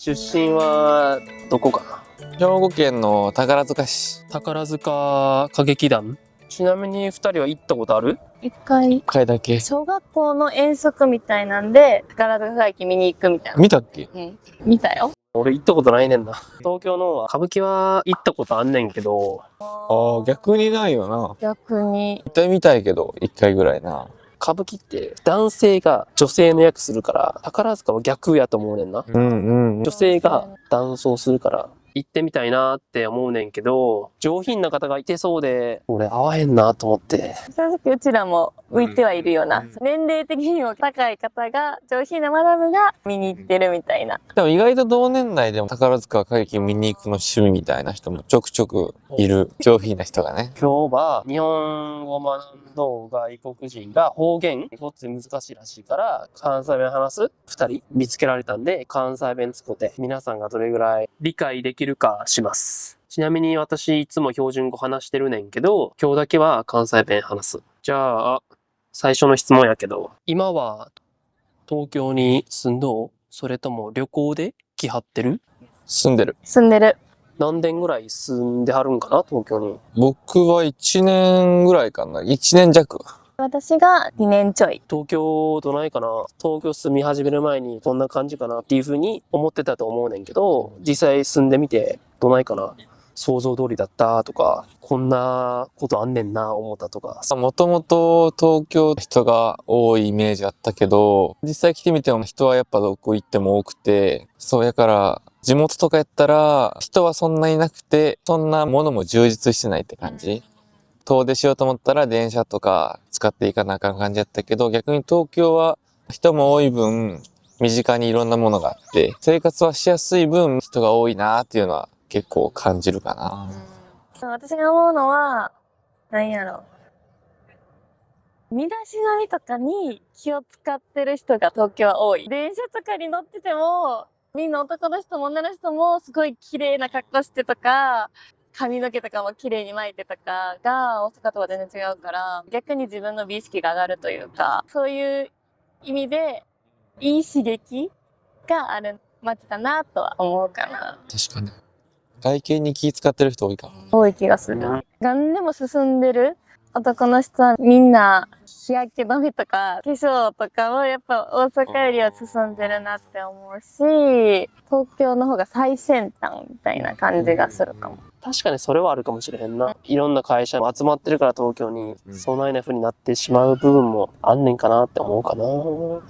出身はどこかな？兵庫県の宝塚市。宝塚歌劇団。ちなみに2人は行ったことある？一回1回だけ。小学校の遠足みたいなんで宝塚歌劇見に行くみたいな。見たっけ？見たよ。俺行ったことないねんな。東京の歌舞伎は行ったことあんねんけど、ああ、逆にないよな。逆に絶対見たいけど、1回ぐらいな。歌舞伎って男性が女性の役するから、宝塚は逆やと思うねんな。うんうん。女性が男装するから行ってみたいなって思うねんけど、上品な方がいてそうで俺合わへんなと思って。正直うちらも浮いてはいるような、年齢的にも高い方が上品なマダムが見に行ってるみたいな。でも意外と同年代でも宝塚歌劇見に行くの趣味みたいな人もちょくちょくいる。上品な人がね。今日は日本語学んどう外国人が方言ごっつい難しいらしいから関西弁話す2人見つけられたんで、関西弁使って皆さんがどれぐらい理解できるかします。ちなみに私いつも標準語話してるねんけど、今日だけは関西弁話す。じゃあ最初の質問やけど、今は東京に住んどう？それとも旅行で来はってる？住んでる。住んでる。何年ぐらい住んではるんかな、東京に。僕は1年ぐらいかな。1年弱。私が2年ちょい。東京どないかな、東京住み始める前にこんな感じかなっていう風に思ってたと思うねんけど、実際住んでみてどないかな、想像通りだったとか、こんなことあんねんな思ったとか。もともと東京人が多いイメージあったけど、実際来てみても人はやっぱどこ行っても多くて、そうやから地元とかやったら人はそんなになくて、そんなものも充実してないって感じ。遠出しようと思ったら電車とか使っていかなあかん感じやったけど、逆に東京は人も多い分、身近にいろんなものがあって、生活はしやすい分人が多いなっていうのは結構感じるかな。私が思うのは、何やろ。身だしなみとかに気を使ってる人が東京は多い。電車とかに乗ってても、みんな男の人も女の人もすごい綺麗な格好してとか、髪の毛とかも綺麗に巻いてとかが大阪とは全然違うから、逆に自分の美意識が上がるというか、そういう意味でいい刺激がある街だなとは思うかな。確かに。外見に気使ってる人多いかも。多い気がする。何でも進んでる男の人はみんな日焼け止めとか化粧とかもやっぱ大阪よりは進んでるなって思うし、東京の方が最先端みたいな感じがするかも。確かにそれはあるかもしれへんな。いろんな会社も集まってるから東京に、そないな風になってしまう部分もあんねんかなって思うかな。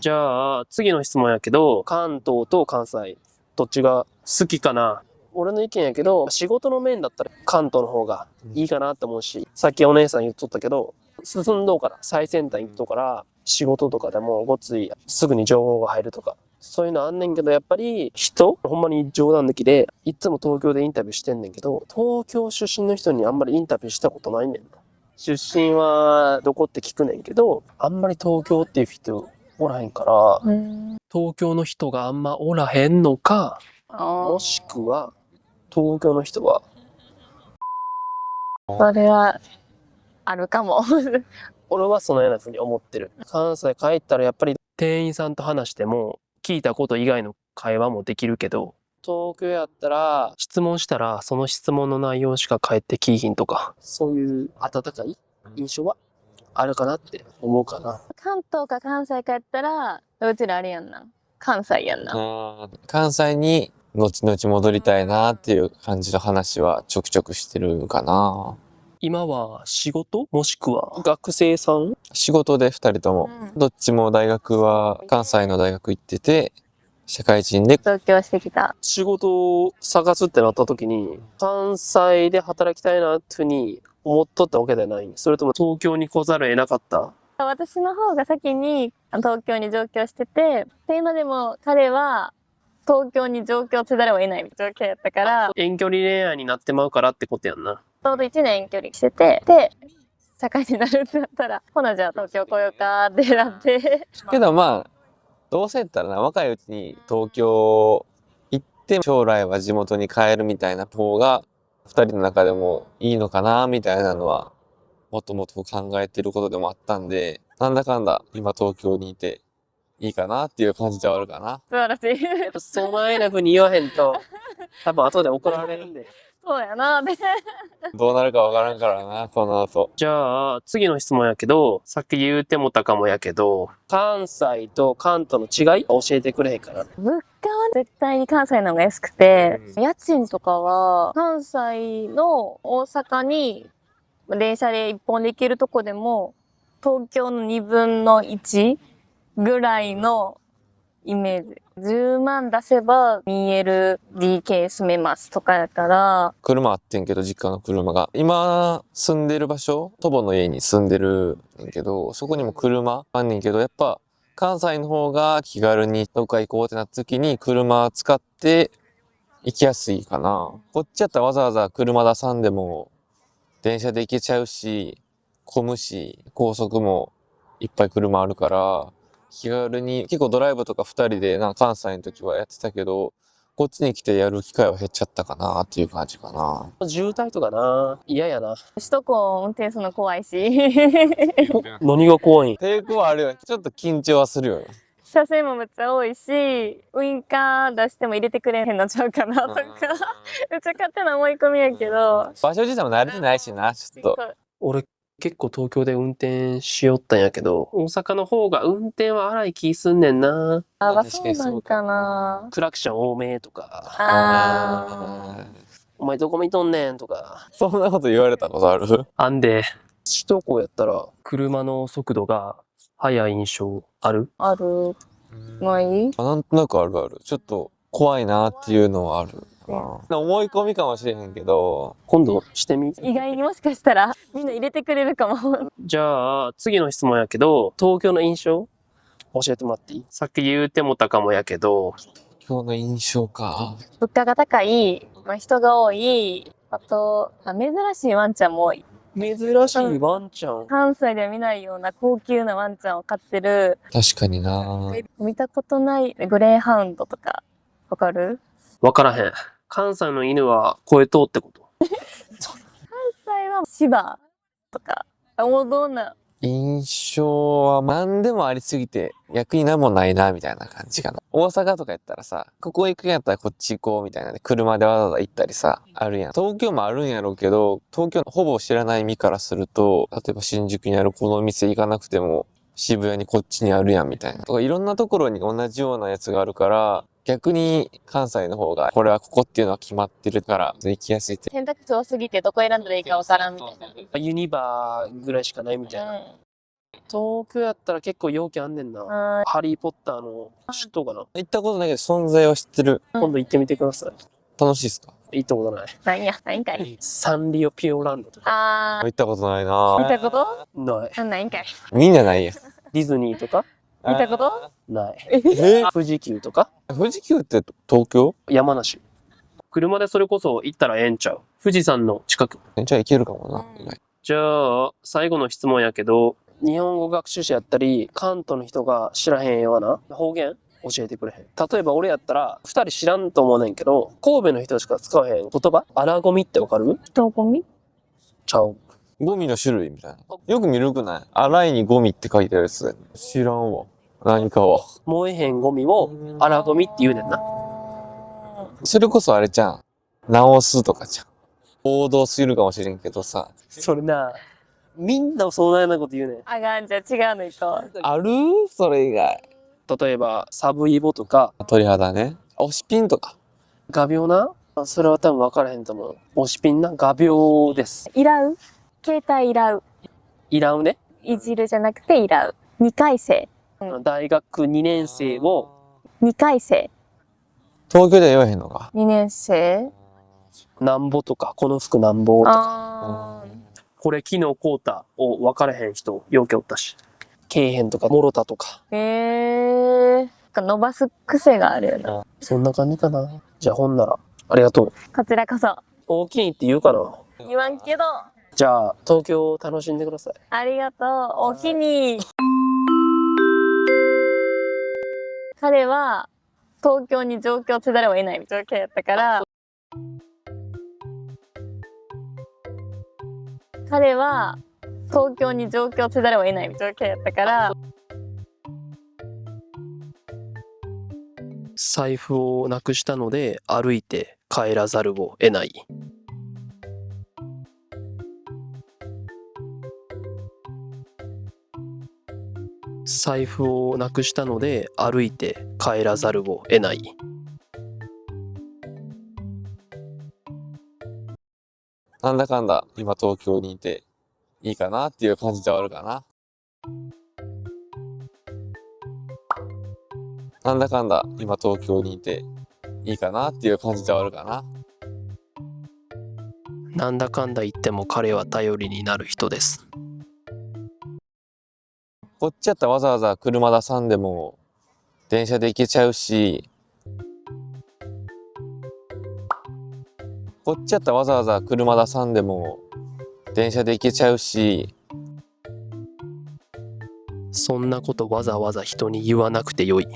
じゃあ次の質問やけど、関東と関西どっちが好きかな？俺の意見やけど、仕事の面だったら関東の方がいいかなって思うし、さっきお姉さん言っとったけど、進んどうから最先端行っとうから仕事とかでもごっついすぐに情報が入るとか、そういうのあんねんけど、やっぱり人ほんまに冗談抜きでいつも東京でインタビューしてんねんけど、東京出身の人にあんまりインタビューしたことないねんな。出身はどこって聞くねんけど、あんまり東京っていう人おらへんから、東京の人があんまおらへんのか、もしくは東京の人はそれはあるかも。俺はそのような風に思ってる。関西帰ったらやっぱり店員さんと話しても聞いたこと以外の会話もできるけど、東京やったら質問したらその質問の内容しか返ってきいひんとか、そういう温かい印象はあるかなって思うかな。関東か関西かやったら、うちらあれやんな。関西やんな。関西に後々戻りたいなっていう感じの話はちょくちょくしてるかな。今は仕事もしくは学生さん？仕事で2人とも、どっちも大学は関西の大学行ってて、社会人で東京してきた。仕事を探すってなった時に関西で働きたいなっていうふうに思っとったわけではない。それとも東京に来ざるを得なかった？私の方が先に東京に上京してて、っていうのでも彼は東京に上京せざるを得ない状況やったから、遠距離恋愛になってまうからってことやんな。ちょうど1年遠距離してて、で、社会になるってなったら、ほなじゃあ東京来ようかってなって。けどまあ、どうせやったらな、若いうちに東京行って将来は地元に帰るみたいな方が、2人の中でもいいのかなみたいなのは、もともと考えてることでもあったんで、なんだかんだ今東京にいていいかなっていう感じではあるかな。素晴らしい。やっぱそないな風に言わへんと、多分後で怒られるんで。そうやな。で、どうなるかわからんからな、この後。じゃあ、次の質問やけど、さっき言うてもたかもやけど、関西と関東の違い教えてくれへんかな。物価は絶対に関西の方が安くて、うん家賃とかは関西の大阪に電車で一本で行けるとこでも、東京の2分の1ぐらいのイメージ。10万出せば 2LDK 住めますとかやから、車あってんけど、実家の車が。今、住んでる場所、祖母の家に住んでるんけど、そこにも車あんねんけど、やっぱ、関西の方が気軽にどっか行こうってなった時に車使って行きやすいかな。こっちやったらわざわざ車出さんでも電車で行けちゃうし、混むし、高速もいっぱい車あるから、気軽に、結構ドライブとか2人で関西の時はやってたけど、こっちに来てやる機会は減っちゃったかなっていう感じかな。渋滞とかな、嫌やな。首都高運転するの怖いし、何が怖いん？抵抗はあるよね。ちょっと緊張はするよね。車線もめっちゃ多いし、ウインカー出しても入れてくれへんのちゃうかなとか、めっちゃ勝手な思い込みやけど、場所自体も慣れてないしな、ちょっと。俺結構東京で運転しよったんやけど、大阪の方が運転は荒い気すんねんな。あ、確かそうにそうなんかな。クラクション多めとか、あお前どこ見とんねんとか。そんなこと言われたことある？あんで、首都高やったら車の速度が速い印象ある？ある。ないなんとなくあるある。ちょっと怖いなっていうのはある。思い込みかもしれへんけど、今度してみ。意外にもしかしたらみんな入れてくれるかも。じゃあ、次の質問やけど、東京の印象教えてもらっていい？さっき言うてもたかもやけど、今日の印象か。物価が高い、人が多い、あと、珍しいワンちゃんも多い。珍しいワンちゃん。関西では見ないような高級なワンちゃんを飼ってる、確かにな。見たことないグレーハウンドとか、わかる？わからへん。関西の犬は声通ってこと？関西は芝とか、王道な。印象は何でもありすぎて逆に何もないなみたいな感じかな。大阪とかやったらさ、ここ行くんやったらこっち行こうみたいなね、車でわざわざ行ったりさ、あるやん。東京もあるんやろうけど、東京のほぼ知らない身からすると、例えば新宿にあるこの店行かなくても渋谷にこっちにあるやんみたいな。とかいろんなところに同じようなやつがあるから、逆に関西の方がこれはここっていうのは決まってるから行きやすいって。選択肢多すぎてどこ選んだらいいかわからんみたいな。ユニバーぐらいしかないみたいな。東京やったら結構陽気あんねんな。うん。ハリーポッターの首都かな。行ったことないけど存在は知ってる。今度行ってみてください。楽しいっすか？行ったことない。なんや、ないんかい。サンリオピューランドとか。行ったことないな。見たことない。ないんかい。みんなないやん。ディズニーとか見たことない。え富士急とか富士急って東京？山梨。車でそれこそ行ったらええんちゃう？富士山の近く。じゃあ行けるかもな。じゃあ、最後の質問やけど、日本語学習者やったり、関東の人が知らへんような方言教えてくれへん。例えば俺やったら、二人知らんと思うねんけど、神戸の人しか使わへん言葉荒ゴミってわかる？人混みちゃう。ゴミの種類みたいな。よく見るくない？洗いにゴミって書いてあるやつ。知らんわ。何かは。燃えへんゴミを荒ゴミって言うねんな。それこそあれじゃん。直すとかじゃん。報道するかもしれんけどさ。それな、みんなそんなようなこと言うねん。あがん、じゃあ違うの行こう。ある？それ以外。例えば、サブイボとか、鳥肌ね。押しピンとか。画鋲な。それは多分分からへんと思う。押しピンな、画鋲です。いらう携帯いらう。いらんね。いじるじゃなくていらう。2回生。大学2年生を、 2回生。東京では言わへんのか。 2年生。なんぼとか、この服なんぼとか、あこれ昨日買うたを分からへん人、ようけおったし。けえへんとか、もろたとか。ー。伸ばす癖があるよな。そんな感じかな。じゃあほんなら、ありがとう。こちらこそ。大きいって言うかな。言わんけど、じゃあ、東京を楽しんでください。ありがとう。おきに。彼は東京に上京せざるを得ない状況やったから、彼は東京に上京せざるを得ない状況やったから、財布をなくしたので歩いて帰らざるを得ない。財布をなくしたので歩いて帰らざるを得ない。なんだかんだ今東京にいていいかなっていう感じではあるかな。なんだかんだ今東京にいていいかなっていう感じではあるかな。なんだかんだ言っても彼は頼りになる人です。こっちやったらわざわざ車出さんでも電車で行けちゃうし、こっちやったらわざわざ車出さんでも電車で行けちゃうし、そんなことわざわざ人に言わなくてよい。